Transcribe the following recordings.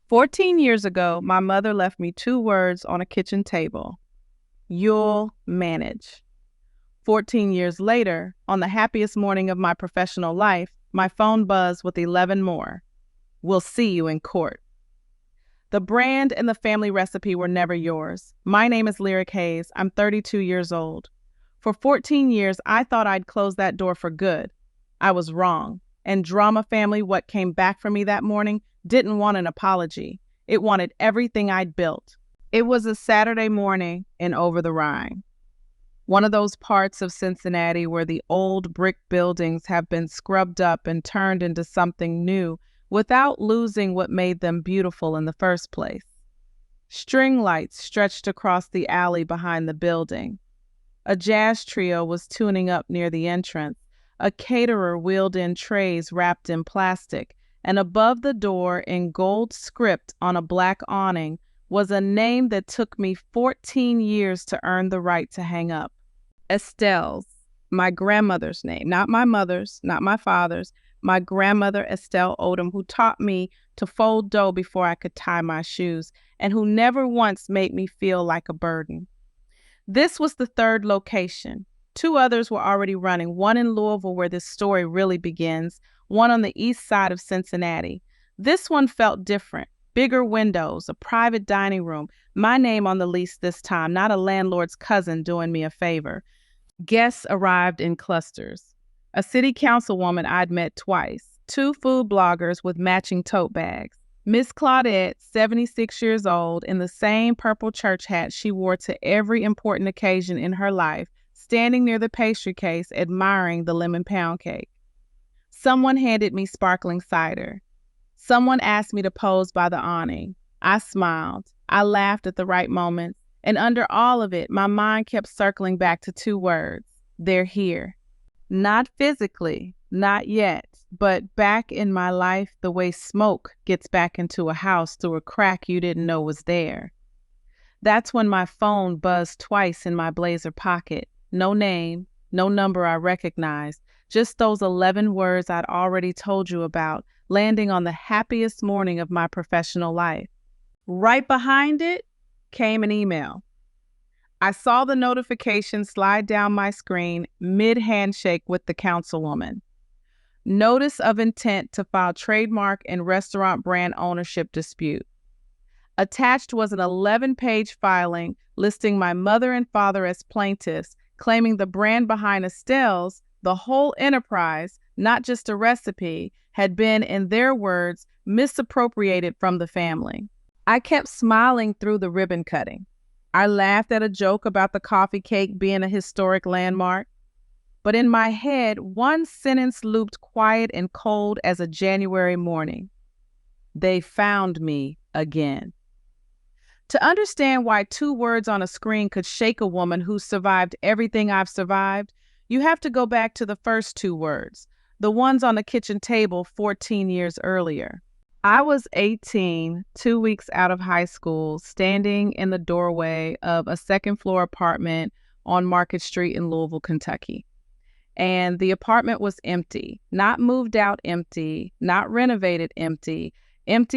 14 years ago, my mother left me two words on a kitchen table. You'll manage. 14 years later, on the happiest morning of my professional life, my phone buzzed with 11 more. We'll see you in court. The brand and the family recipe were never yours. My name is Lyric Hayes. I'm 32 years old. For 14 years, I thought I'd close that door for good. I was wrong. And Drama Family, what came back for me that morning, didn't want an apology. It wanted everything I'd built. It was a Saturday morning in Over the Rhine, one of those parts of Cincinnati where the old brick buildings have been scrubbed up and turned into something new without losing what made them beautiful in the first place. String lights stretched across the alley behind the building. A jazz trio was tuning up near the entrance. A caterer wheeled in trays wrapped in plastic, and above the door in gold script on a black awning was a name that took me 14 years to earn the right to hang up. Estelle's, my grandmother's name, not my mother's, not my father's, my grandmother Estelle Odom, who taught me to fold dough before I could tie my shoes, and who never once made me feel like a burden. This was the third location. Two others were already running, one in Louisville where this story really begins, one on the east side of Cincinnati. This one felt different. Bigger windows, a private dining room, my name on the lease this time, not a landlord's cousin doing me a favor. Guests arrived in clusters. A city councilwoman I'd met twice, two food bloggers with matching tote bags. Miss Claudette, 76 years old, in the same purple church hat she wore to every important occasion in her life, standing near the pastry case admiring the lemon pound cake. Someone handed me sparkling cider. Someone asked me to pose by the awning. I smiled. I laughed at the right moments. And under all of it, my mind kept circling back to two words. They're here. Not physically, not yet, but back in my life the way smoke gets back into a house through a crack you didn't know was there. That's when my phone buzzed twice in my blazer pocket. No name, no number I recognized, just those 11 words I'd already told you about, landing on the happiest morning of my professional life. Right behind it came an email. I saw the notification slide down my screen mid-handshake with the councilwoman. Notice of intent to file trademark and restaurant brand ownership dispute. Attached was an 11-page filing listing my mother and father as plaintiffs, claiming the brand behind Estelle's, the whole enterprise, not just a recipe, had been, in their words, misappropriated from the family. I kept smiling through the ribbon cutting. I laughed at a joke about the coffee cake being a historic landmark. But in my head, one sentence looped quiet and cold as a January morning. They found me again. To understand why two words on a screen could shake a woman who survived everything I've survived, you have to go back to the first two words, the ones on the kitchen table 14 years earlier. I was 18, 2 weeks out of high school, standing in the doorway of a second-floor apartment on Market Street in Louisville, Kentucky. And the apartment was empty, not moved out empty, not renovated empty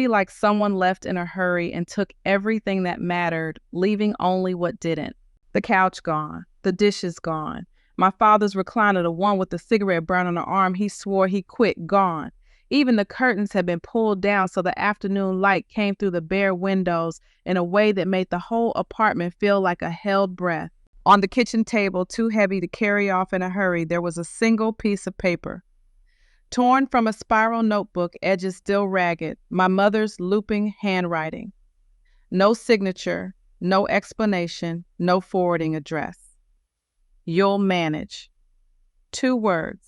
like someone left in a hurry and took everything that mattered, leaving only what didn't. The couch gone, the dishes gone. My father's recliner, the one with the cigarette burn on the arm he swore he quit, gone. Even the curtains had been pulled down so the afternoon light came through the bare windows in a way that made the whole apartment feel like a held breath. On the kitchen table, too heavy to carry off in a hurry, there was a single piece of paper. Torn from a spiral notebook, edges still ragged, my mother's looping handwriting. No signature, no explanation, no forwarding address. You'll manage. 2 words.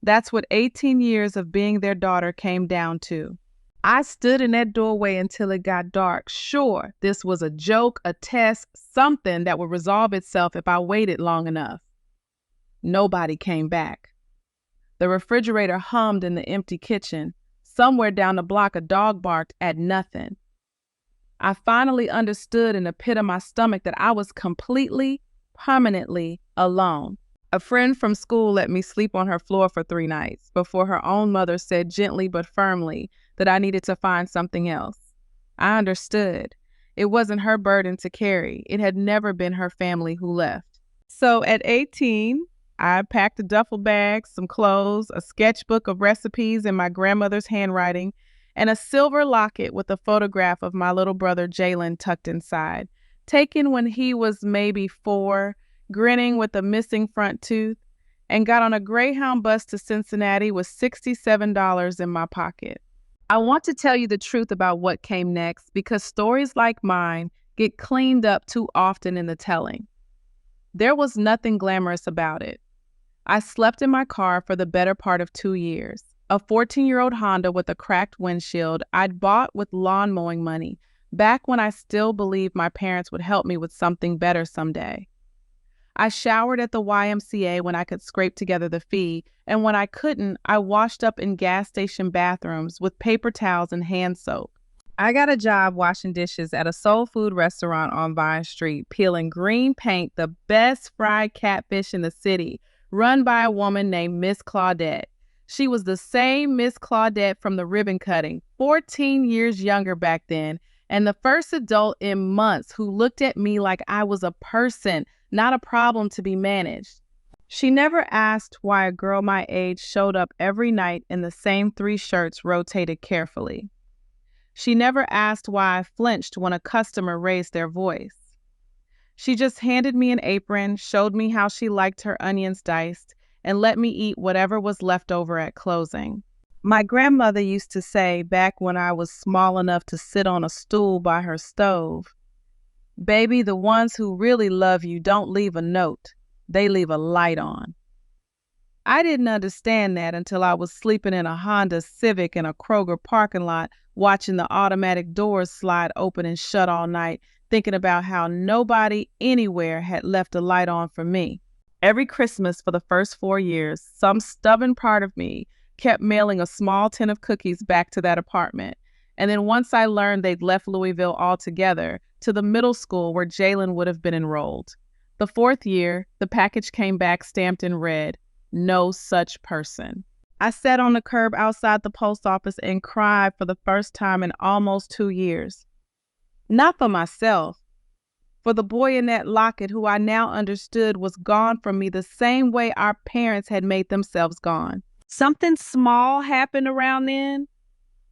That's what 18 years of being their daughter came down to. I stood in that doorway until it got dark, sure this was a joke, a test, something that would resolve itself if I waited long enough. Nobody came back. The refrigerator hummed in the empty kitchen. Somewhere down the block, a dog barked at nothing. I finally understood in the pit of my stomach that I was completely, permanently alone. A friend from school let me sleep on her floor for 3 nights before her own mother said gently but firmly that I needed to find something else. I understood. It wasn't her burden to carry. It had never been her family who left. So at 18, I packed a duffel bag, some clothes, a sketchbook of recipes in my grandmother's handwriting, and a silver locket with a photograph of my little brother Jaylen tucked inside, taken when he was maybe 4, grinning with a missing front tooth, and got on a Greyhound bus to Cincinnati with $67 in my pocket. I want to tell you the truth about what came next because stories like mine get cleaned up too often in the telling. There was nothing glamorous about it. I slept in my car for the better part of 2 years. A 14-year-old Honda with a cracked windshield I'd bought with lawn mowing money, back when I still believed my parents would help me with something better someday. I showered at the YMCA when I could scrape together the fee, and when I couldn't, I washed up in gas station bathrooms with paper towels and hand soap. I got a job washing dishes at a soul food restaurant on Vine Street, peeling green paint, the best fried catfish in the city, run by a woman named Miss Claudette. She was the same Miss Claudette from the ribbon cutting, 14 years younger back then, and the first adult in months who looked at me like I was a person, not a problem to be managed. She never asked why a girl my age showed up every night in the same 3 shirts rotated carefully. She never asked why I flinched when a customer raised their voice. She just handed me an apron, showed me how she liked her onions diced, and let me eat whatever was left over at closing. My grandmother used to say, back when I was small enough to sit on a stool by her stove, "Baby, the ones who really love you don't leave a note. They leave a light on." I didn't understand that until I was sleeping in a Honda Civic in a Kroger parking lot, watching the automatic doors slide open and shut all night, thinking about how nobody anywhere had left a light on for me. Every Christmas for the first 4 years, some stubborn part of me kept mailing a small tin of cookies back to that apartment. And then once I learned they'd left Louisville altogether, to the middle school where Jaylen would have been enrolled. The 4th year, the package came back stamped in red, "No such person." I sat on the curb outside the post office and cried for the first time in almost 2 years. Not for myself, for the boy in that locket who I now understood was gone from me the same way our parents had made themselves gone. Something small happened around then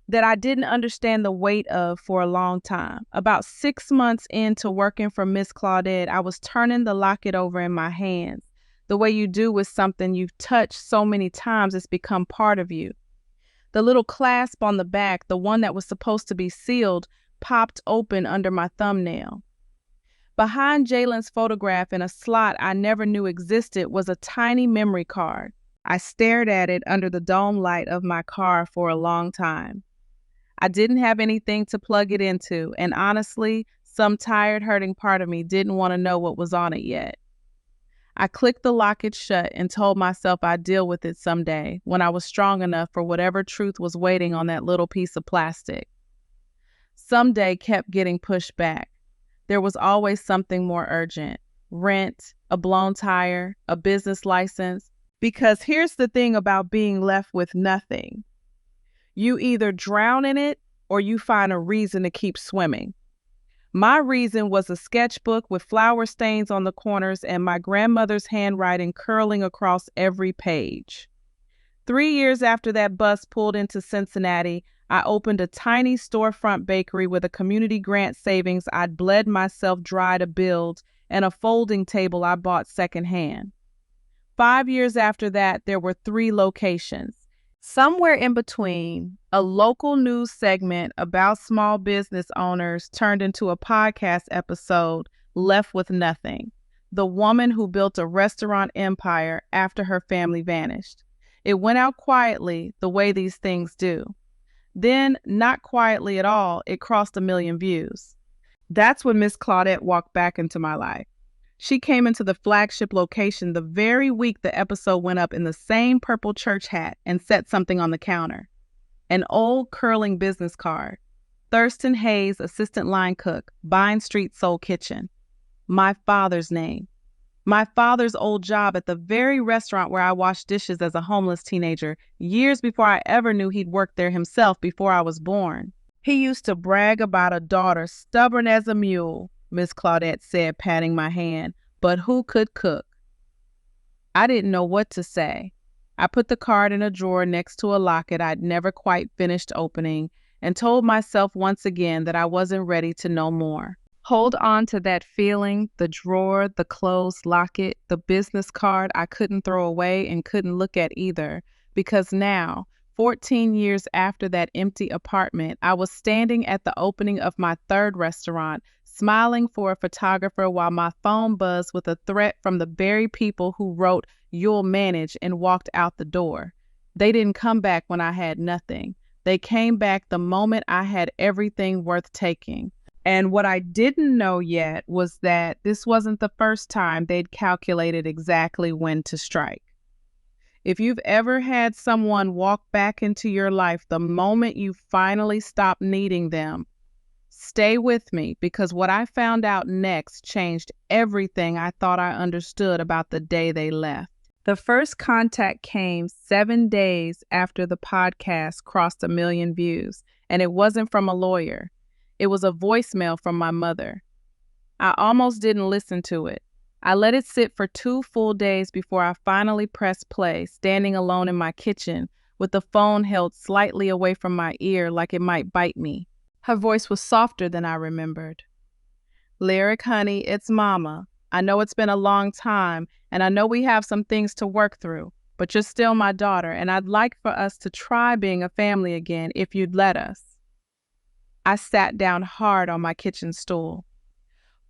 that I didn't understand the weight of for a long time. About 6 months into working for Miss Claudette, I was turning the locket over in my hands, the way you do with something you've touched so many times it's become part of you. The little clasp on the back, the one that was supposed to be sealed, popped open under my thumbnail. Behind Jaylen's photograph in a slot I never knew existed was a tiny memory card. I stared at it under the dome light of my car for a long time. I didn't have anything to plug it into, and honestly, some tired, hurting part of me didn't want to know what was on it yet. I clicked the locket shut and told myself I'd deal with it someday when I was strong enough for whatever truth was waiting on that little piece of plastic. Someday kept getting pushed back. There was always something more urgent: rent, a blown tire, a business license. Because here's the thing about being left with nothing. You either drown in it or you find a reason to keep swimming. My reason was a sketchbook with flower stains on the corners and my grandmother's handwriting curling across every page. 3 years after that bus pulled into Cincinnati, I opened a tiny storefront bakery with a community grant savings I'd bled myself dry to build and a folding table I bought secondhand. 5 years after that, there were 3 locations. Somewhere in between, a local news segment about small business owners turned into a podcast episode, Left with Nothing: The Woman Who Built a Restaurant Empire After Her Family Vanished. It went out quietly, the way these things do. Then, not quietly at all, it crossed 1 million views. That's when Miss Claudette walked back into my life. She came into the flagship location the very week the episode went up in the same purple church hat and set something on the counter. An old curling business card. Thurston Hayes, assistant line cook, Vine Street Soul Kitchen. My father's name. My father's old job at the very restaurant where I washed dishes as a homeless teenager, years before I ever knew he'd worked there himself before I was born. He used to brag about a daughter stubborn as a mule, Miss Claudette said, patting my hand, but who could cook? I didn't know what to say. I put the card in a drawer next to a locket I'd never quite finished opening and told myself once again that I wasn't ready to know more. Hold on to that feeling, the drawer, the closed locket, the business card I couldn't throw away and couldn't look at either, because now, 14 years after that empty apartment, I was standing at the opening of my third restaurant, smiling for a photographer while my phone buzzed with a threat from the very people who wrote, "You'll manage," and walked out the door. They didn't come back when I had nothing. They came back the moment I had everything worth taking. And what I didn't know yet was that this wasn't the first time they'd calculated exactly when to strike. If you've ever had someone walk back into your life the moment you finally stop needing them, stay with me, because what I found out next changed everything I thought I understood about the day they left. The first contact came 7 days after the podcast crossed 1 million views, and it wasn't from a lawyer. It was a voicemail from my mother. I almost didn't listen to it. I let it sit for 2 full days before I finally pressed play, standing alone in my kitchen with the phone held slightly away from my ear like it might bite me. Her voice was softer than I remembered. "Lyric, honey, it's Mama. I know it's been a long time, and I know we have some things to work through, but you're still my daughter, and I'd like for us to try being a family again if you'd let us." I sat down hard on my kitchen stool.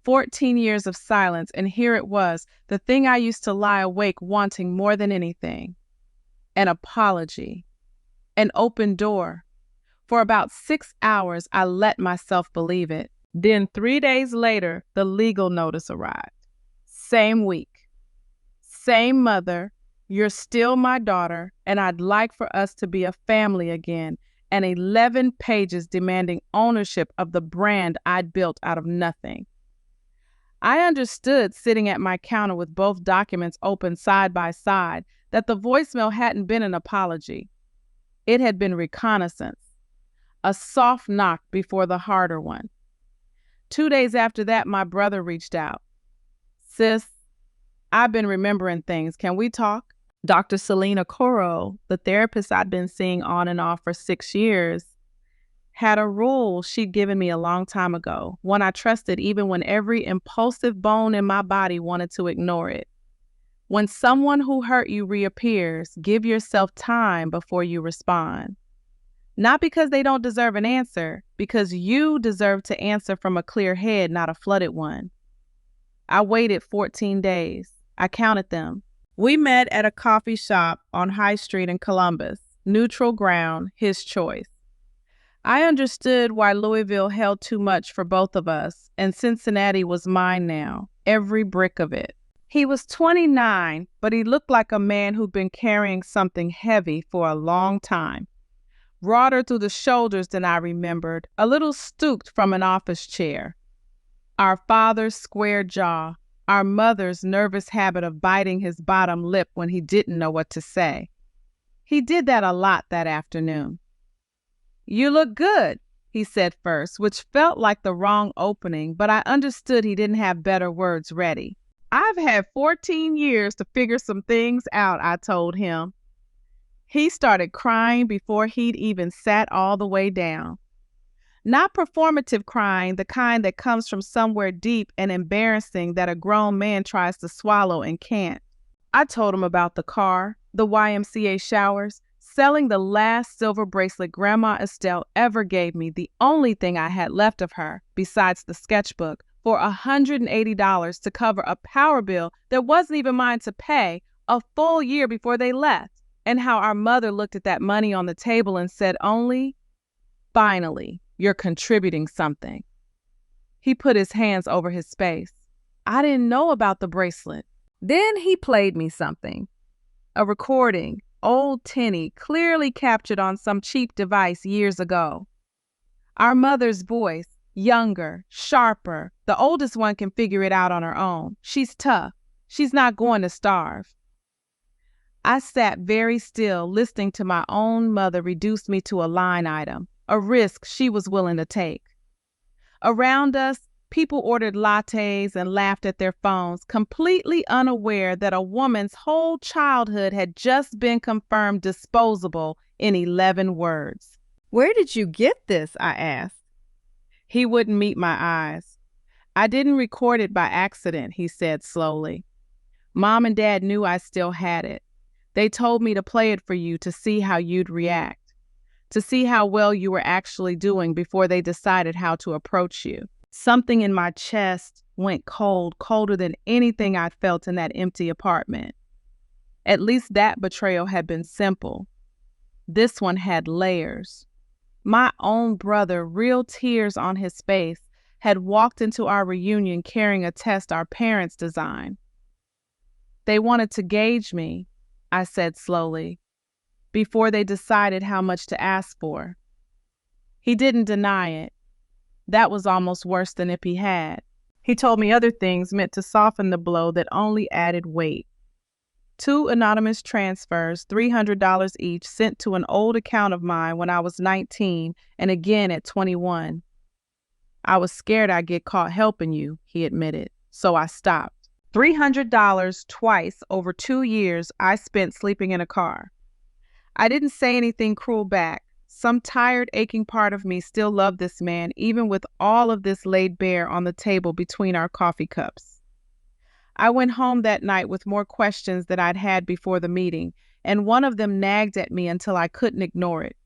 14 years of silence, and here it was, the thing I used to lie awake wanting more than anything. An apology. An open door. For about 6 hours, I let myself believe it. Then 3 days later, the legal notice arrived. Same week. Same mother. "You're still my daughter, and I'd like for us to be a family again," and 11 pages demanding ownership of the brand I'd built out of nothing. I understood, sitting at my counter with both documents open side by side, that the voicemail hadn't been an apology. It had been reconnaissance, a soft knock before the harder one. 2 days after that, my brother reached out. "Sis, I've been remembering things. Can we talk?" Dr. Selena Coro, the therapist I'd been seeing on and off for 6 years, had a rule she'd given me a long time ago, one I trusted even when every impulsive bone in my body wanted to ignore it. When someone who hurt you reappears, give yourself time before you respond. Not because they don't deserve an answer, because you deserve to answer from a clear head, not a flooded one. I waited 14 days. I counted them. We met at a coffee shop on High Street in Columbus. Neutral ground, his choice. I understood why Louisville held too much for both of us, and Cincinnati was mine now, every brick of it. He was 29, but he looked like a man who'd been carrying something heavy for a long time. Broader through the shoulders than I remembered, a little stooped from an office chair. Our father's square jaw, our mother's nervous habit of biting his bottom lip when he didn't know what to say. He did that a lot that afternoon. "You look good," he said first, which felt like the wrong opening, but I understood he didn't have better words ready. "I've had 14 years to figure some things out," I told him. He started crying before he'd even sat all the way down. Not performative crying, the kind that comes from somewhere deep and embarrassing that a grown man tries to swallow and can't. I told him about the car, the YMCA showers, selling the last silver bracelet Grandma Estelle ever gave me, the only thing I had left of her, besides the sketchbook, for $180 to cover a power bill that wasn't even mine to pay a full year before they left, and how our mother looked at that money on the table and said only, "Finally, you're contributing something." He put his hands over his face. I didn't know about the bracelet. Then he played me something. A recording, old tinny, clearly captured on some cheap device years ago. Our mother's voice, younger, sharper. The oldest one can figure it out on her own. She's tough. She's not going to starve. I sat very still, listening to my own mother reduce me to a line item, a risk she was willing to take. Around us, people ordered lattes and laughed at their phones, completely unaware that a woman's whole childhood had just been confirmed disposable in 11 words. "Where did you get this?" I asked. He wouldn't meet my eyes. "I didn't record it by accident," he said slowly. "Mom and Dad knew I still had it. They told me to play it for you to see how you'd react, to see how well you were actually doing before they decided how to approach you." Something in my chest went cold, colder than anything I'd felt in that empty apartment. At least that betrayal had been simple. This one had layers. My own brother, real tears on his face, had walked into our reunion carrying a test our parents designed. "They wanted to gauge me," I said slowly, "before they decided how much to ask for." He didn't deny it. That was almost worse than if he had. He told me other things meant to soften the blow that only added weight. 2 anonymous transfers, $300 each, sent to an old account of mine when I was 19 and again at 21. "I was scared I'd get caught helping you," he admitted, so I stopped. $300 twice over 2 years I spent sleeping in a car. I didn't say anything cruel back. Some tired, aching part of me still loved this man, even with all of this laid bare on the table between our coffee cups. I went home that night with more questions than I'd had before the meeting, and one of them nagged at me until I couldn't ignore it.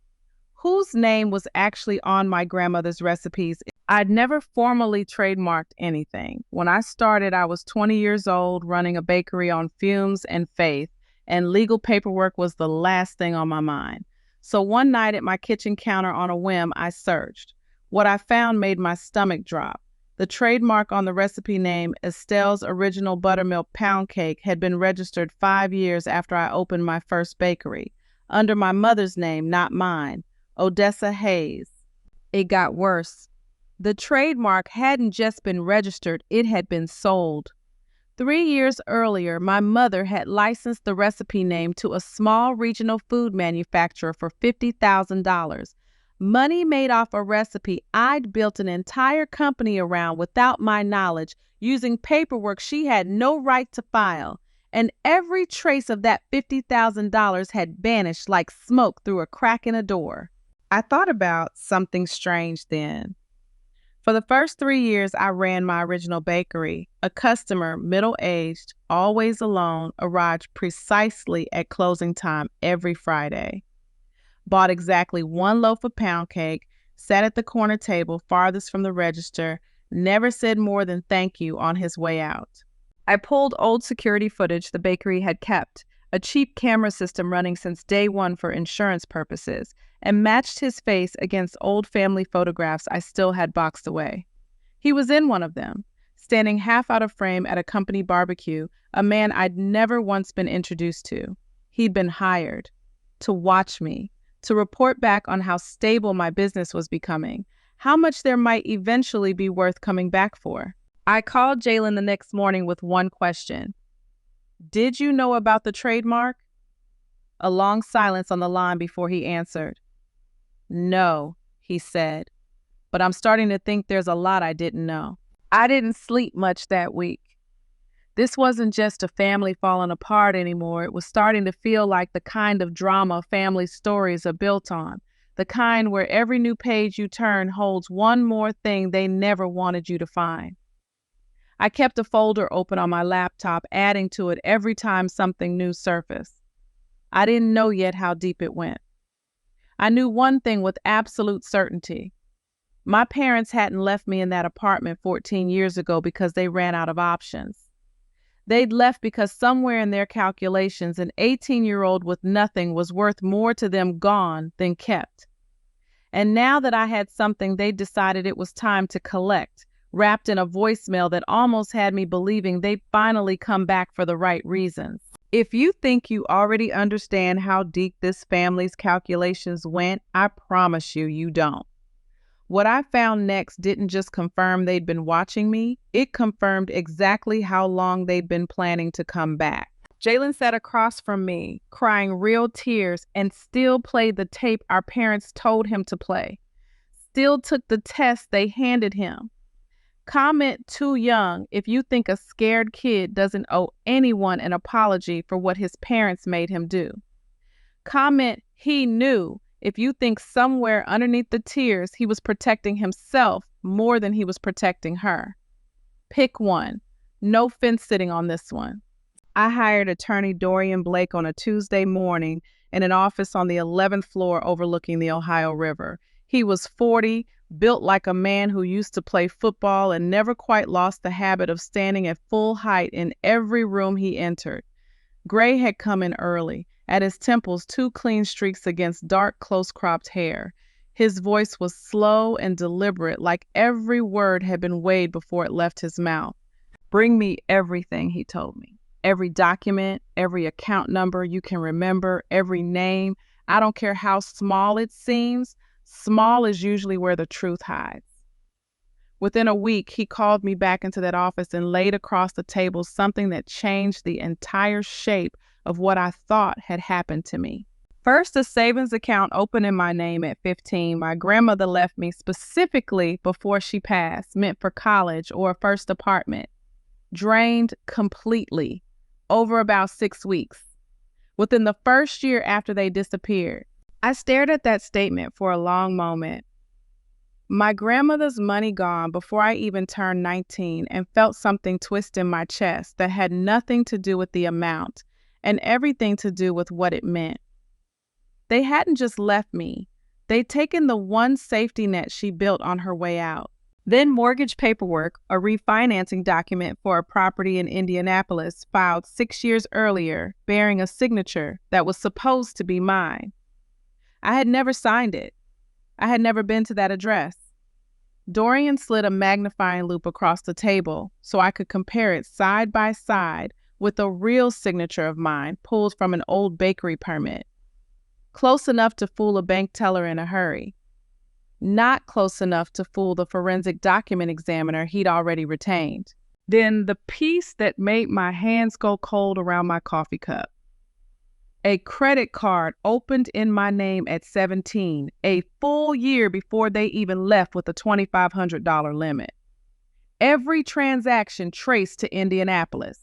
Whose name was actually on my grandmother's recipes? I'd never formally trademarked anything. When I started, I was 20 years old, running a bakery on fumes and faith, and legal paperwork was the last thing on my mind. So one night at my kitchen counter on a whim, I searched. What I found made my stomach drop. The trademark on the recipe name, Estelle's Original Buttermilk Pound Cake, had been registered 5 years after I opened my first bakery, under my mother's name, not mine, Odessa Hayes. It got worse. The trademark hadn't just been registered, it had been sold. 3 years earlier, my mother had licensed the recipe name to a small regional food manufacturer for $50,000. Money made off a recipe I'd built an entire company around without my knowledge, using paperwork she had no right to file. And every trace of that $50,000 had vanished like smoke through a crack in a door. I thought about something strange then. For the first 3 years I ran my original bakery, a customer, middle-aged, always alone, arrived precisely at closing time every Friday. Bought exactly 1 loaf of pound cake, sat at the corner table farthest from the register, never said more than thank you on his way out. I pulled old security footage the bakery had kept, a cheap camera system running since day one for insurance purposes, and matched his face against old family photographs I still had boxed away. He was in one of them, standing half out of frame at a company barbecue, a man I'd never once been introduced to. He'd been hired to watch me, to report back on how stable my business was becoming, how much there might eventually be worth coming back for. I called Jaylen the next morning with one question. "Did you know about the trademark?" A long silence on the line before he answered. "No," he said, "but I'm starting to think there's a lot I didn't know." I didn't sleep much that week. This wasn't just a family falling apart anymore. It was starting to feel like the kind of drama family stories are built on, the kind where every new page you turn holds one more thing they never wanted you to find. I kept a folder open on my laptop, adding to it every time something new surfaced. I didn't know yet how deep it went. I knew one thing with absolute certainty. My parents hadn't left me in that apartment 14 years ago because they ran out of options. They'd left because somewhere in their calculations, an 18-year-old with nothing was worth more to them gone than kept. And now that I had something, they decided it was time to collect, wrapped in a voicemail that almost had me believing they'd finally come back for the right reasons. If you think you already understand how deep this family's calculations went, I promise you don't. What I found next didn't just confirm they'd been watching me, it confirmed exactly how long they'd been planning to come back. Jaylen sat across from me, crying real tears, and still played the tape our parents told him to play. still took the test they handed him. Comment too young if you think a scared kid doesn't owe anyone an apology for what his parents made him do. Comment he knew if you think somewhere underneath the tears he was protecting himself more than he was protecting her. Pick one. No fence sitting on this one. I hired attorney Dorian Blake on a Tuesday morning in an office on the 11th floor overlooking the Ohio River. He was 40, built like a man who used to play football and never quite lost the habit of standing at full height in every room he entered. Gray had come in early, at his temples 2 clean streaks against dark, close-cropped hair. His voice was slow and deliberate, like every word had been weighed before it left his mouth. "Bring me everything," he told me. "Every document, every account number you can remember, every name. I don't care how small it seems. Small is usually where the truth hides." Within a week, he called me back into that office and laid across the table something that changed the entire shape of what I thought had happened to me. First, a savings account opened in my name at 15. My grandmother left me specifically before she passed, meant for college or a first apartment. Drained completely over about 6 weeks. Within the first year after they disappeared, I stared at that statement for a long moment. My grandmother's money gone before I even turned 19, and felt something twist in my chest that had nothing to do with the amount and everything to do with what it meant. They hadn't just left me. They'd taken the one safety net she built on her way out. Then mortgage paperwork, a refinancing document for a property in Indianapolis filed 6 years earlier, bearing a signature that was supposed to be mine. I had never signed it. I had never been to that address. Dorian slid a magnifying loupe across the table so I could compare it side by side with a real signature of mine pulled from an old bakery permit. Close enough to fool a bank teller in a hurry. Not close enough to fool the forensic document examiner he'd already retained. Then the piece that made my hands go cold around my coffee cup. A credit card opened in my name at 17, a full year before they even left with a $2,500 limit. Every transaction traced to Indianapolis.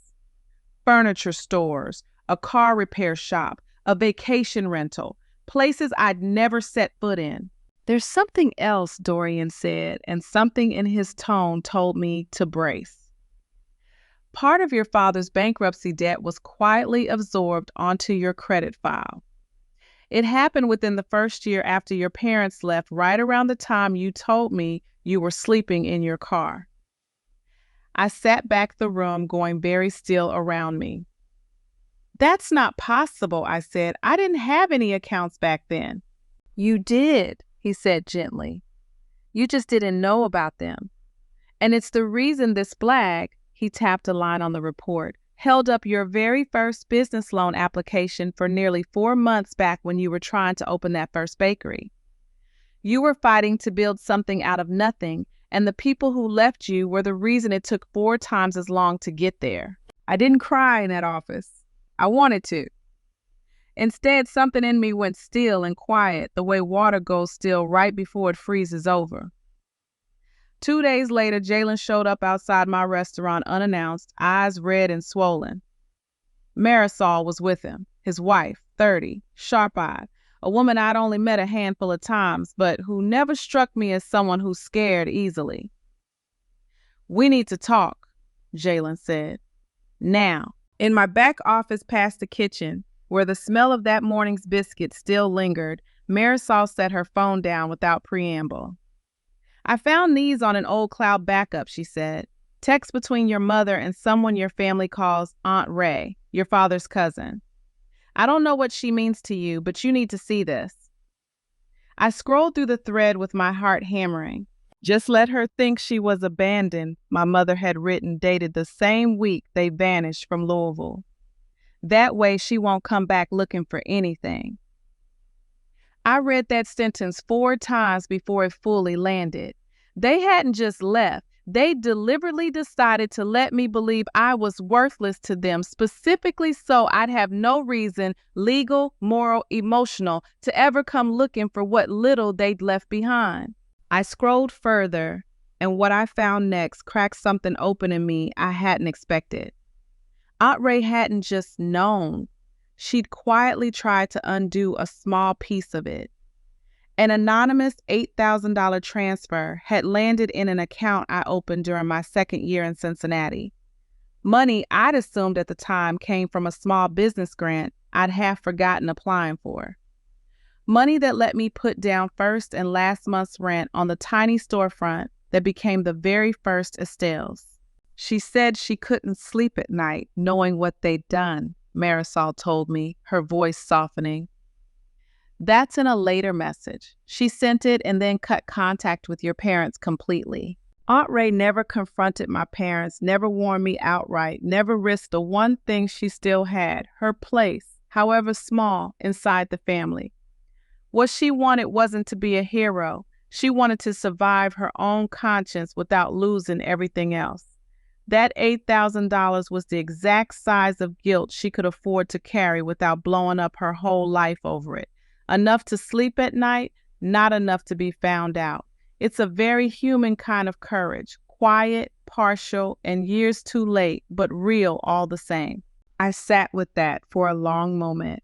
Furniture stores, a car repair shop, a vacation rental, places I'd never set foot in. "There's something else," Dorian said, and something in his tone told me to brace. "Part of your father's bankruptcy debt was quietly absorbed onto your credit file. It happened within the first year after your parents left, right around the time you told me you were sleeping in your car." I sat back the room, going very still around me. "That's not possible," I said. "I didn't have any accounts back then." "You did," he said gently. "You just didn't know about them. And it's the reason this flag," he tapped a line on the report, "held up your very first business loan application for nearly 4 months back when you were trying to open that first bakery. You were fighting to build something out of nothing, and the people who left you were the reason it took 4 times as long to get there." I didn't cry in that office. I wanted to. Instead, something in me went still and quiet, the way water goes still right before it freezes over. 2 days later, Jaylen showed up outside my restaurant unannounced, eyes red and swollen. Marisol was with him, his wife, 30, sharp-eyed, a woman I'd only met a handful of times, but who never struck me as someone who's scared easily. "We need to talk," Jaylen said. "Now." In my back office past the kitchen, where the smell of that morning's biscuit still lingered, Marisol set her phone down without preamble. "I found these on an old cloud backup," she said. "Text between your mother and someone your family calls Aunt Ray, your father's cousin. I don't know what she means to you, but you need to see this." I scrolled through the thread with my heart hammering. "Just let her think she was abandoned," my mother had written, dated the same week they vanished from Louisville. "That way she won't come back looking for anything." I read that sentence 4 times before it fully landed. They hadn't just left. They deliberately decided to let me believe I was worthless to them, specifically so I'd have no reason, legal, moral, emotional, to ever come looking for what little they'd left behind. I scrolled further, and what I found next cracked something open in me I hadn't expected. Aunt Ray hadn't just known. She'd quietly tried to undo a small piece of it. An anonymous $8,000 transfer had landed in an account I opened during my second year in Cincinnati. Money I'd assumed at the time came from a small business grant I'd half forgotten applying for. Money that let me put down first and last month's rent on the tiny storefront that became the very first Estelle's. She said she couldn't sleep at night knowing what they'd done, Marisol told me, her voice softening. That's in a later message. She sent it and then cut contact with your parents completely. Aunt Ray never confronted my parents, never warned me outright, never risked the one thing she still had, her place, however small, inside the family. What she wanted wasn't to be a hero. She wanted to survive her own conscience without losing everything else. That $8,000 was the exact size of guilt she could afford to carry without blowing up her whole life over it. Enough to sleep at night, not enough to be found out. It's a very human kind of courage, quiet, partial, and years too late, but real all the same. I sat with that for a long moment.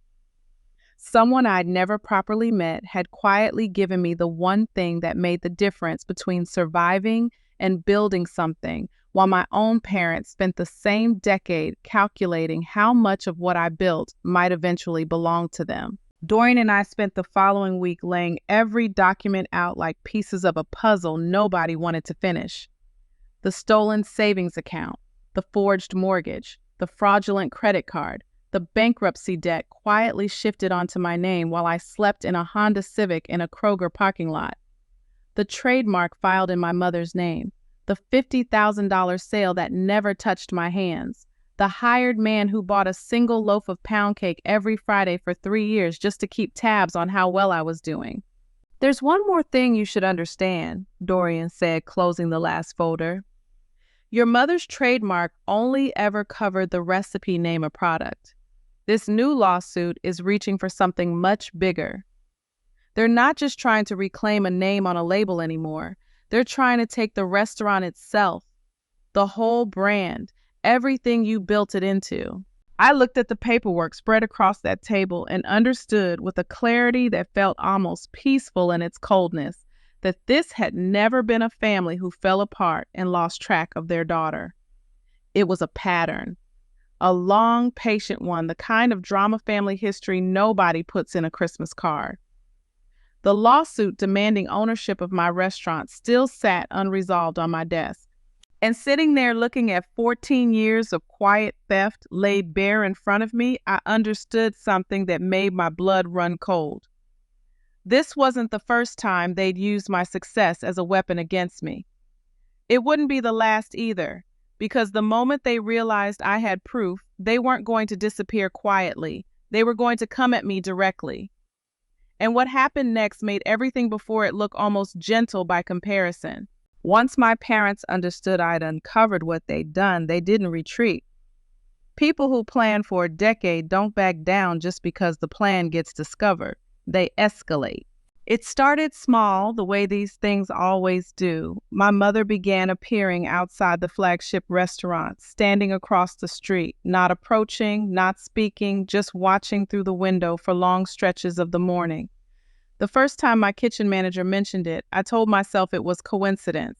Someone I'd never properly met had quietly given me the one thing that made the difference between surviving and building something, while my own parents spent the same decade calculating how much of what I built might eventually belong to them. Dorian and I spent the following week laying every document out like pieces of a puzzle nobody wanted to finish. The stolen savings account, the forged mortgage, the fraudulent credit card, the bankruptcy debt quietly shifted onto my name while I slept in a Honda Civic in a Kroger parking lot. The trademark filed in my mother's name, the $50,000 sale that never touched my hands, the hired man who bought a single loaf of pound cake every Friday for 3 years just to keep tabs on how well I was doing. There's one more thing you should understand, Dorian said, closing the last folder. Your mother's trademark only ever covered the recipe name of product. This new lawsuit is reaching for something much bigger. They're not just trying to reclaim a name on a label anymore. They're trying to take the restaurant itself, the whole brand, everything you built it into. I looked at the paperwork spread across that table and understood with a clarity that felt almost peaceful in its coldness that this had never been a family who fell apart and lost track of their daughter. It was a pattern, a long, patient one, the kind of drama family history nobody puts in a Christmas card. The lawsuit demanding ownership of my restaurant still sat unresolved on my desk. And sitting there looking at 14 years of quiet theft laid bare in front of me, I understood something that made my blood run cold. This wasn't the first time they'd used my success as a weapon against me. It wouldn't be the last either, because the moment they realized I had proof, they weren't going to disappear quietly. They were going to come at me directly. And what happened next made everything before it look almost gentle by comparison. Once my parents understood I'd uncovered what they'd done, they didn't retreat. People who plan for a decade don't back down just because the plan gets discovered. They escalate. It started small, the way these things always do. My mother began appearing outside the flagship restaurant, standing across the street, not approaching, not speaking, just watching through the window for long stretches of the morning. The first time my kitchen manager mentioned it, I told myself it was coincidence.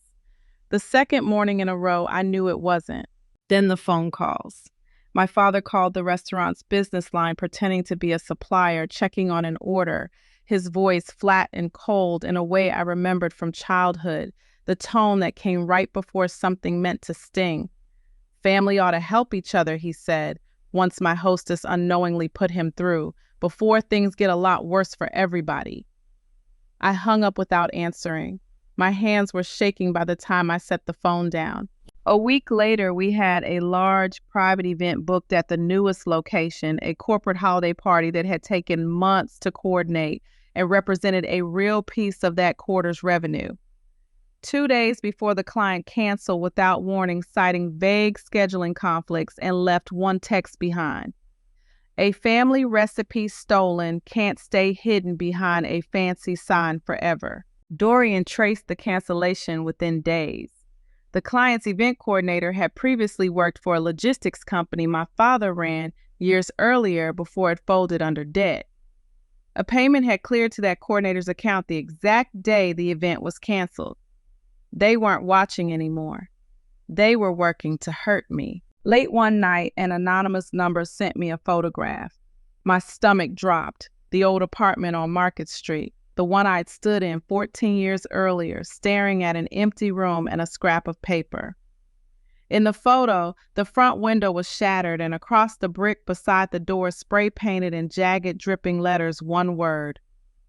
The second morning in a row, I knew it wasn't. Then the phone calls. My father called the restaurant's business line pretending to be a supplier, checking on an order, his voice flat and cold in a way I remembered from childhood, the tone that came right before something meant to sting. Family ought to help each other, he said, once my hostess unknowingly put him through, before things get a lot worse for everybody. I hung up without answering. My hands were shaking by the time I set the phone down. A week later, we had a large private event booked at the newest location, a corporate holiday party that had taken months to coordinate and represented a real piece of that quarter's revenue. 2 days before the client canceled without warning, citing vague scheduling conflicts and left one text behind. A family recipe stolen can't stay hidden behind a fancy sign forever. Dorian traced the cancellation within days. The client's event coordinator had previously worked for a logistics company my father ran years earlier before it folded under debt. A payment had cleared to that coordinator's account the exact day the event was canceled. They weren't watching anymore. They were working to hurt me. Late one night, an anonymous number sent me a photograph. My stomach dropped. The old apartment on Market Street, the one I'd stood in 14 years earlier, staring at an empty room and a scrap of paper. In the photo, the front window was shattered, and across the brick beside the door, spray-painted in jagged, dripping letters, one word: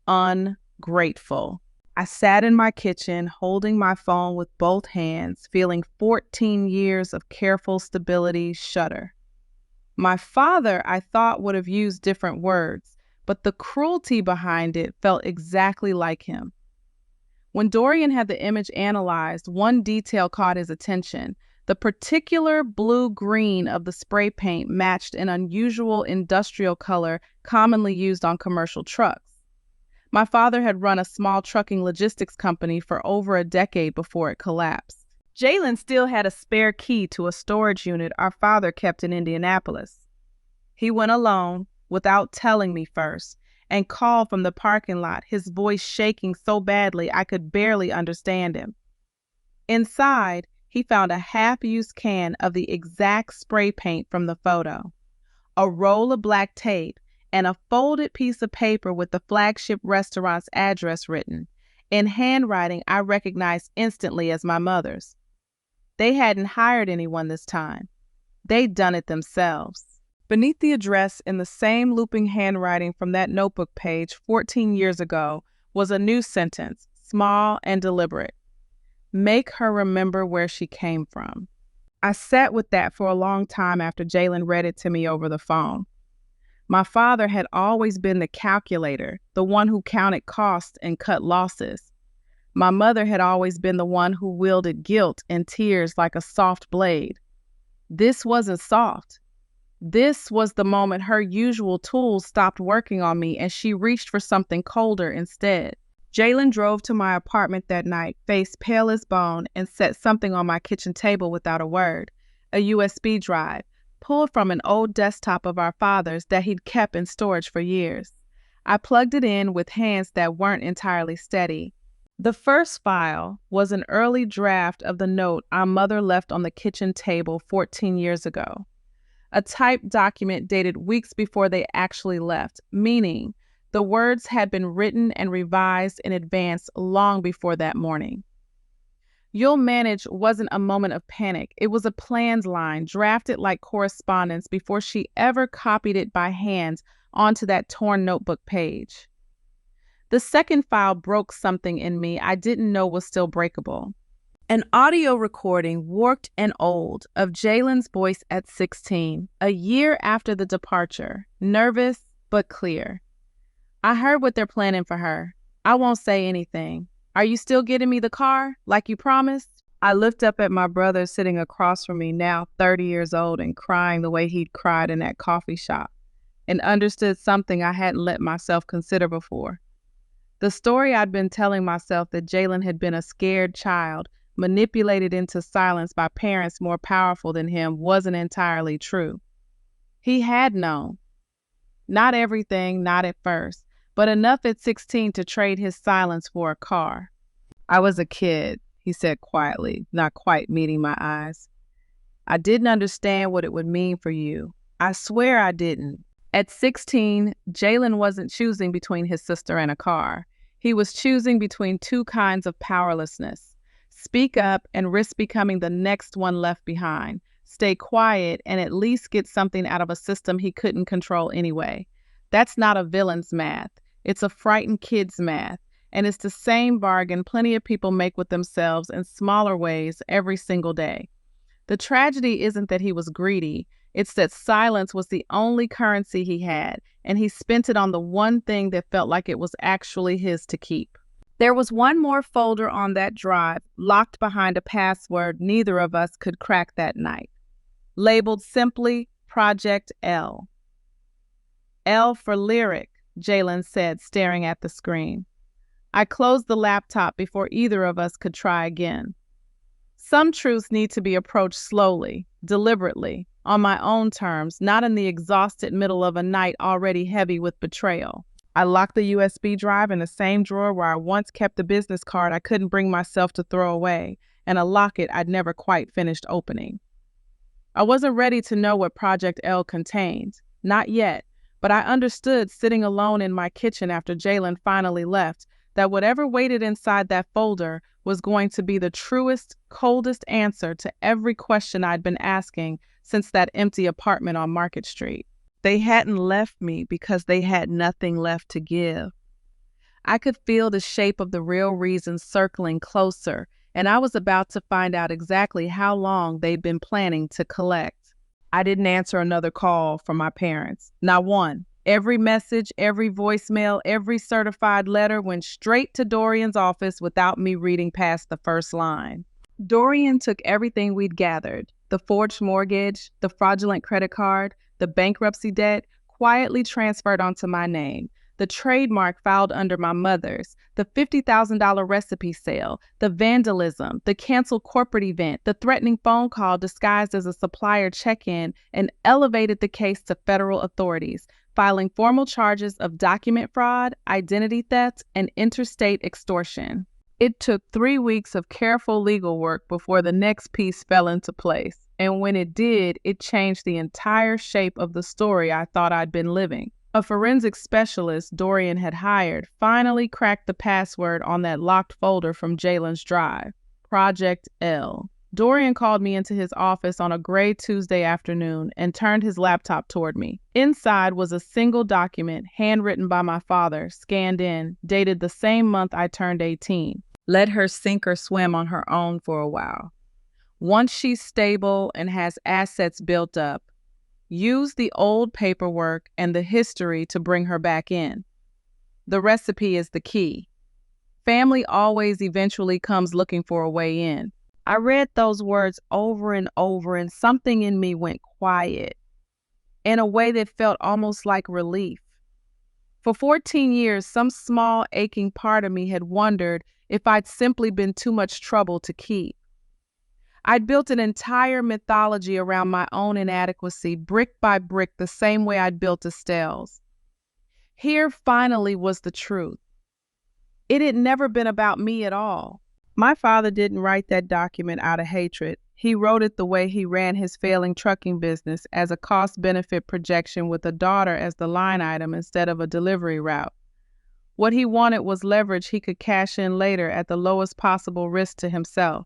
ungrateful. I sat in my kitchen, holding my phone with both hands, feeling 14 years of careful stability shudder. My father, I thought, would have used different words, but the cruelty behind it felt exactly like him. When Dorian had the image analyzed, one detail caught his attention. The particular blue-green of the spray paint matched an unusual industrial color commonly used on commercial trucks. My father had run a small trucking logistics company for over a decade before it collapsed. Jaylen still had a spare key to a storage unit our father kept in Indianapolis. He went alone, without telling me first, and called from the parking lot, his voice shaking so badly I could barely understand him. Inside, he found a half-used can of the exact spray paint from the photo, a roll of black tape, and a folded piece of paper with the flagship restaurant's address written, in handwriting I recognized instantly as my mother's. They hadn't hired anyone this time. They'd done it themselves. Beneath the address, in the same looping handwriting from that notebook page 14 years ago, was a new sentence, small and deliberate. Make her remember where she came from. I sat with that for a long time after Jaylen read it to me over the phone. My father had always been the calculator, the one who counted costs and cut losses. My mother had always been the one who wielded guilt and tears like a soft blade. This wasn't soft. This was the moment her usual tools stopped working on me and she reached for something colder instead. Jaylen drove to my apartment that night, face pale as bone, and set something on my kitchen table without a word, a USB drive, pulled from an old desktop of our father's that he'd kept in storage for years. I plugged it in with hands that weren't entirely steady. The first file was an early draft of the note our mother left on the kitchen table 14 years ago. A typed document dated weeks before they actually left, meaning the words had been written and revised in advance long before that morning. You'll manage wasn't a moment of panic. It was a planned line, drafted like correspondence before she ever copied it by hand onto that torn notebook page. The second file broke something in me I didn't know was still breakable. An audio recording, warped and old, of Jaylen's voice at 16, a year after the departure, nervous but clear. I heard what they're planning for her. I won't say anything. Are you still getting me the car, like you promised? I looked up at my brother sitting across from me, now 30 years old and crying the way he'd cried in that coffee shop, and understood something I hadn't let myself consider before. The story I'd been telling myself that Jaylen had been a scared child, manipulated into silence by parents more powerful than him, wasn't entirely true. He had known. Not everything, not at first, but enough at 16 to trade his silence for a car. I was a kid, he said quietly, not quite meeting my eyes. I didn't understand what it would mean for you. I swear I didn't. At 16, Jaylen wasn't choosing between his sister and a car. He was choosing between two kinds of powerlessness. Speak up and risk becoming the next one left behind. Stay quiet and at least get something out of a system he couldn't control anyway. That's not a villain's math. It's a frightened kid's math. And it's the same bargain plenty of people make with themselves in smaller ways every single day. The tragedy isn't that he was greedy. It's that silence was the only currency he had, and he spent it on the one thing that felt like it was actually his to keep. There was one more folder on that drive, locked behind a password neither of us could crack that night. Labeled simply Project L. L for lyric, Jaylen said, staring at the screen. I closed the laptop before either of us could try again. Some truths need to be approached slowly, deliberately, on my own terms, not in the exhausted middle of a night already heavy with betrayal. I locked the USB drive in the same drawer where I once kept a business card I couldn't bring myself to throw away, and a locket I'd never quite finished opening. I wasn't ready to know what Project L contained. Not yet, but I understood sitting alone in my kitchen after Jaylen finally left that whatever waited inside that folder was going to be the truest, coldest answer to every question I'd been asking since that empty apartment on Market Street. They hadn't left me because they had nothing left to give. I could feel the shape of the real reasons circling closer, and I was about to find out exactly how long they'd been planning to collect. I didn't answer another call from my parents, not one. Every message, every voicemail, every certified letter went straight to Dorian's office without me reading past the first line. Dorian took everything we'd gathered, the forged mortgage, the fraudulent credit card, the bankruptcy debt, quietly transferred onto my name, the trademark filed under my mother's, the $50,000 recipe sale, the vandalism, the canceled corporate event, the threatening phone call disguised as a supplier check-in, and elevated the case to federal authorities, filing formal charges of document fraud, identity theft, and interstate extortion. It took 3 weeks of careful legal work before the next piece fell into place, and when it did, it changed the entire shape of the story I thought I'd been living. A forensic specialist Dorian had hired finally cracked the password on that locked folder from Jaylen's drive, Project L. Dorian called me into his office on a gray Tuesday afternoon and turned his laptop toward me. Inside was a single document, handwritten by my father, scanned in, dated the same month I turned 18. Let her sink or swim on her own for a while. Once she's stable and has assets built up, use the old paperwork and the history to bring her back in. The recipe is the key. Family always eventually comes looking for a way in. I read those words over and over, and something in me went quiet in a way that felt almost like relief. For 14 years, some small aching part of me had wondered if I'd simply been too much trouble to keep. I'd built an entire mythology around my own inadequacy, brick by brick, the same way I'd built Estelle's. Here finally was the truth. It had never been about me at all. My father didn't write that document out of hatred. He wrote it the way he ran his failing trucking business, as a cost-benefit projection with a daughter as the line item instead of a delivery route. What he wanted was leverage he could cash in later at the lowest possible risk to himself.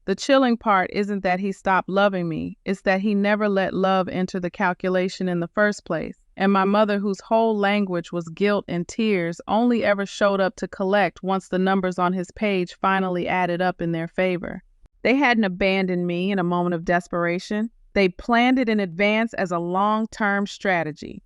The chilling part isn't that he stopped loving me, it's that he never let love enter the calculation in the first place. And my mother, whose whole language was guilt and tears, only ever showed up to collect once the numbers on his page finally added up in their favor. They hadn't abandoned me in a moment of desperation. They planned it in advance as a long-term strategy.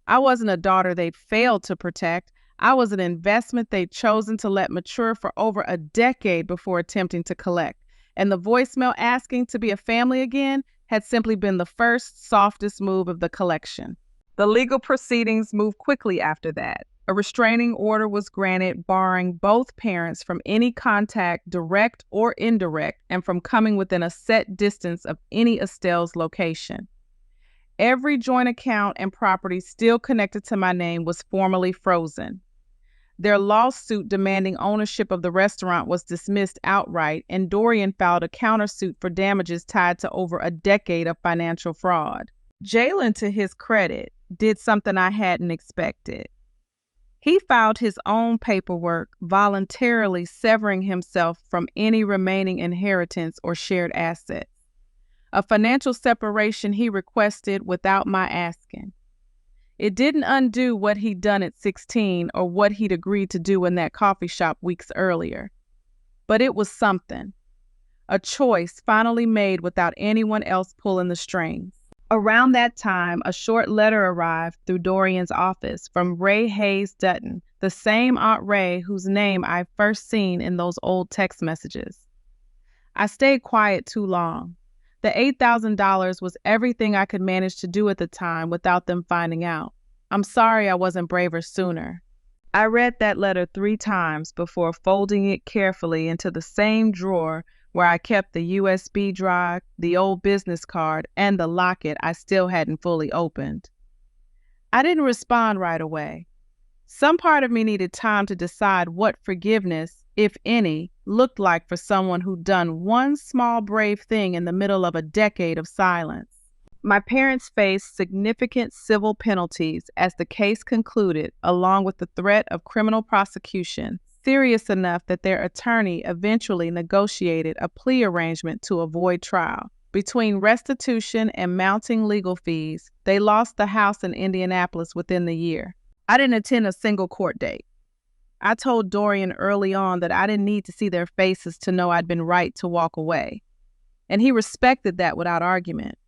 I wasn't a daughter they'd failed to protect. I was an investment they'd chosen to let mature for over a decade before attempting to collect. And the voicemail asking to be a family again had simply been the first, softest move of the collection. The legal proceedings moved quickly after that. A restraining order was granted, barring both parents from any contact, direct or indirect, and from coming within a set distance of any Estelle's location. Every joint account and property still connected to my name was formally frozen. Their lawsuit demanding ownership of the restaurant was dismissed outright, and Dorian filed a countersuit for damages tied to over a decade of financial fraud. Jaylen, to his credit, did something I hadn't expected. He filed his own paperwork, voluntarily severing himself from any remaining inheritance or shared assets. A financial separation he requested without my asking. It didn't undo what he'd done at 16 or what he'd agreed to do in that coffee shop weeks earlier. But it was something. A choice finally made without anyone else pulling the strings. Around that time, a short letter arrived through Dorian's office from Ray Hayes Dutton, the same Aunt Ray whose name I'd first seen in those old text messages. I stayed quiet too long. The $8,000 was everything I could manage to do at the time without them finding out. I'm sorry I wasn't braver sooner. I read that letter 3 times before folding it carefully into the same drawer where I kept the USB drive, the old business card, and the locket I still hadn't fully opened. I didn't respond right away. Some part of me needed time to decide what forgiveness, if any, looked like for someone who'd done one small brave thing in the middle of a decade of silence. My parents faced significant civil penalties as the case concluded, along with the threat of criminal prosecution, serious enough that their attorney eventually negotiated a plea arrangement to avoid trial. Between restitution and mounting legal fees, they lost the house in Indianapolis within the year. I didn't attend a single court date. I told Dorian early on that I didn't need to see their faces to know I'd been right to walk away, and he respected that without argument.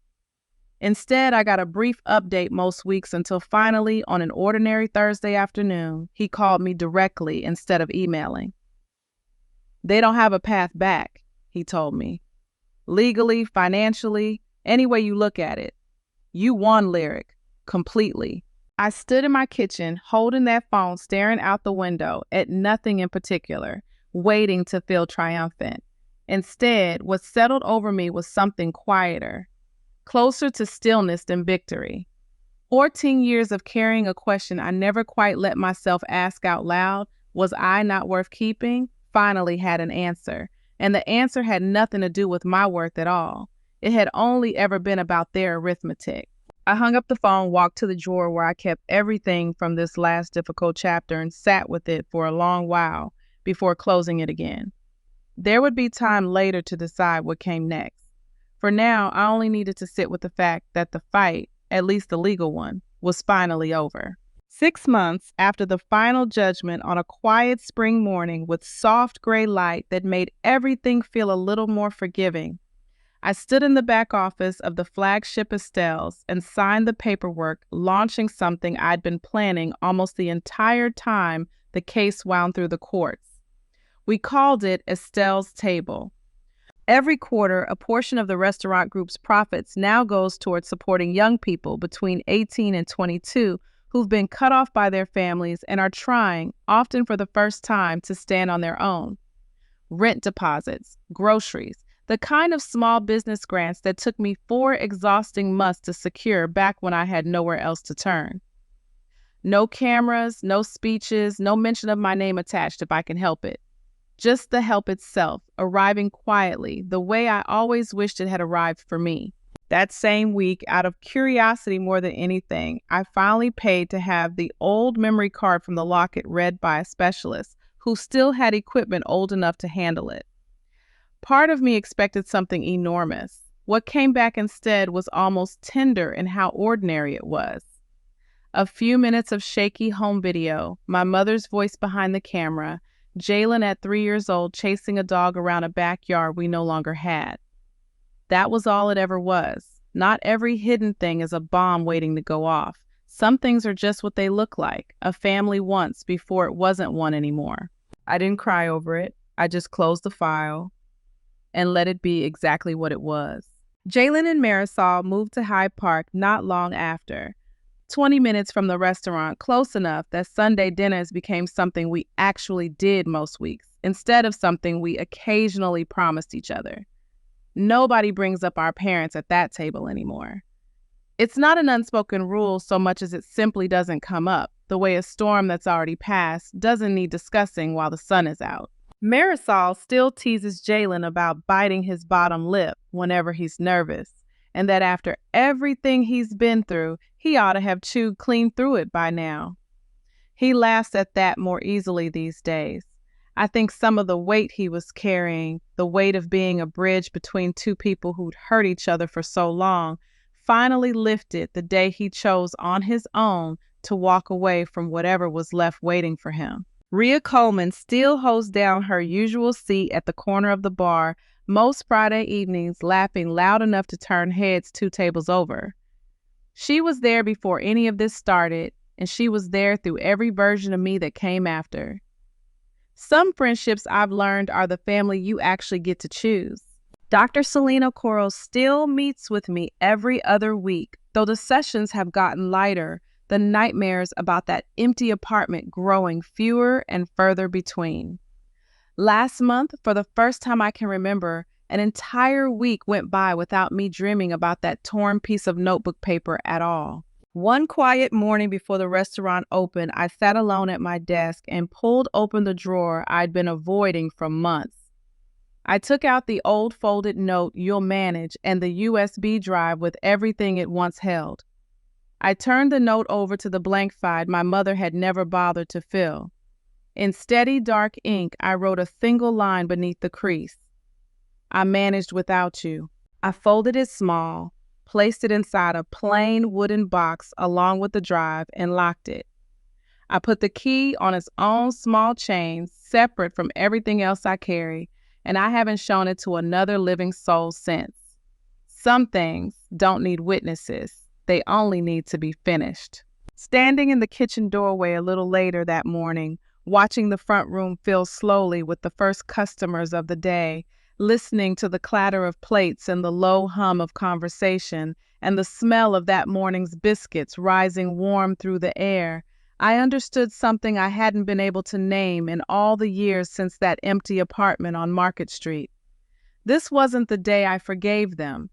Instead, I got a brief update most weeks until finally, on an ordinary Thursday afternoon, he called me directly instead of emailing. "They don't have a path back," he told me. "Legally, financially, any way you look at it. You won, Lyric, completely." I stood in my kitchen, holding that phone, staring out the window at nothing in particular, waiting to feel triumphant. Instead, what settled over me was something quieter, closer to stillness than victory. 14 years of carrying a question I never quite let myself ask out loud, was I not worth keeping, finally had an answer. And the answer had nothing to do with my worth at all. It had only ever been about their arithmetic. I hung up the phone, walked to the drawer where I kept everything from this last difficult chapter, and sat with it for a long while before closing it again. There would be time later to decide what came next. For now, I only needed to sit with the fact that the fight, at least the legal one, was finally over. 6 months after the final judgment, on a quiet spring morning with soft gray light that made everything feel a little more forgiving, I stood in the back office of the flagship Estelle's and signed the paperwork launching something I'd been planning almost the entire time the case wound through the courts. We called it Estelle's Table. Every quarter, a portion of the restaurant group's profits now goes towards supporting young people between 18 and 22 who've been cut off by their families and are trying, often for the first time, to stand on their own. Rent deposits, groceries, the kind of small business grants that took me 4 exhausting months to secure back when I had nowhere else to turn. No cameras, no speeches, no mention of my name attached if I can help it. Just the help itself, arriving quietly, the way I always wished it had arrived for me. That same week, out of curiosity more than anything, I finally paid to have the old memory card from the locket read by a specialist who still had equipment old enough to handle it. Part of me expected something enormous. What came back instead was almost tender in how ordinary it was. A few minutes of shaky home video, my mother's voice behind the camera, Jaylen at 3 years old chasing a dog around a backyard we no longer had. That was all it ever was. Not every hidden thing is a bomb waiting to go off. Some things are just what they look like, a family once before it wasn't one anymore. I didn't cry over it. I just closed the file and let it be exactly what it was. Jaylen and Marisol moved to Hyde Park not long after. 20 minutes from the restaurant, close enough that Sunday dinners became something we actually did most weeks, instead of something we occasionally promised each other. Nobody brings up our parents at that table anymore. It's not an unspoken rule so much as it simply doesn't come up, the way a storm that's already passed doesn't need discussing while the sun is out. Marisol still teases Jaylen about biting his bottom lip whenever he's nervous, and that after everything he's been through, he ought to have chewed clean through it by now. He laughs at that more easily these days. I think some of the weight he was carrying, the weight of being a bridge between two people who'd hurt each other for so long, finally lifted the day he chose on his own to walk away from whatever was left waiting for him. Rhea Coleman still holds down her usual seat at the corner of the bar most Friday evenings, laughing loud enough to turn heads 2 tables over. She was there before any of this started, and she was there through every version of me that came after. Some friendships I've learned are the family you actually get to choose. Dr. Selena Coro still meets with me every other week, though the sessions have gotten lighter, the nightmares about that empty apartment growing fewer and further between. Last month, for the first time I can remember, an entire week went by without me dreaming about that torn piece of notebook paper at all. One quiet morning before the restaurant opened, I sat alone at my desk and pulled open the drawer I'd been avoiding for months. I took out the old folded note "You'll manage" and the USB drive with everything it once held. I turned the note over to the blank side my mother had never bothered to fill. In steady dark ink, I wrote a single line beneath the crease. "I managed without you." I folded it small, placed it inside a plain wooden box along with the drive, and locked it. I put the key on its own small chain, separate from everything else I carry, and I haven't shown it to another living soul since. Some things don't need witnesses. They only need to be finished. Standing in the kitchen doorway a little later that morning, watching the front room fill slowly with the first customers of the day, listening to the clatter of plates and the low hum of conversation, and the smell of that morning's biscuits rising warm through the air, I understood something I hadn't been able to name in all the years since that empty apartment on Market Street. This wasn't the day I forgave them.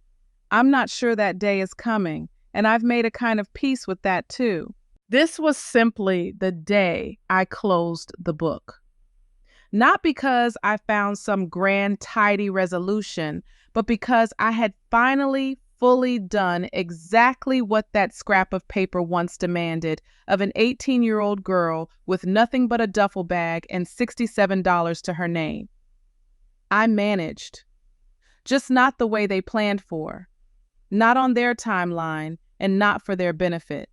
I'm not sure that day is coming, and I've made a kind of peace with that too. This was simply the day I closed the book. Not because I found some grand, tidy resolution, but because I had finally fully done exactly what that scrap of paper once demanded of an 18-year-old girl with nothing but a duffel bag and $67 to her name. I managed, just not the way they planned for, not on their timeline, and not for their benefit.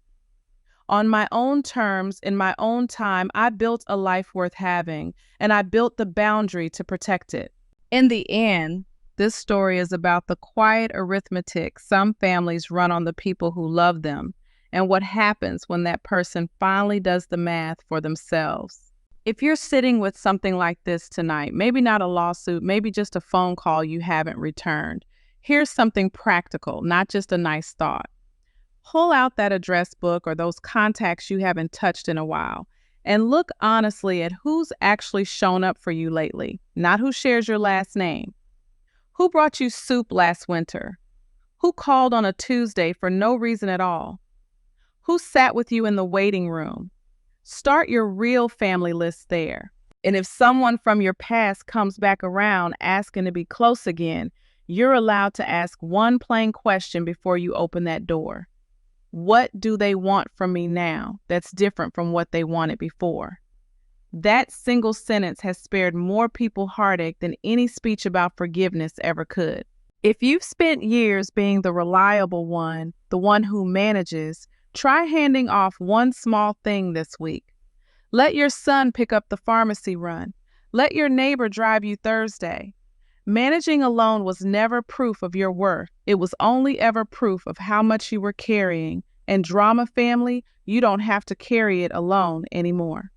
On my own terms, in my own time, I built a life worth having, and I built the boundary to protect it. In the end, this story is about the quiet arithmetic some families run on the people who love them, and what happens when that person finally does the math for themselves. If you're sitting with something like this tonight, maybe not a lawsuit, maybe just a phone call you haven't returned, here's something practical, not just a nice thought. Pull out that address book or those contacts you haven't touched in a while, and look honestly at who's actually shown up for you lately, not who shares your last name. Who brought you soup last winter? Who called on a Tuesday for no reason at all? Who sat with you in the waiting room? Start your real family list there. And if someone from your past comes back around asking to be close again, you're allowed to ask one plain question before you open that door. What do they want from me now that's different from what they wanted before? That single sentence has spared more people heartache than any speech about forgiveness ever could. If you've spent years being the reliable one, the one who manages, try handing off one small thing this week. Let your son pick up the pharmacy run. Let your neighbor drive you Thursday. Managing alone was never proof of your worth. It was only ever proof of how much you were carrying. And drama family, you don't have to carry it alone anymore.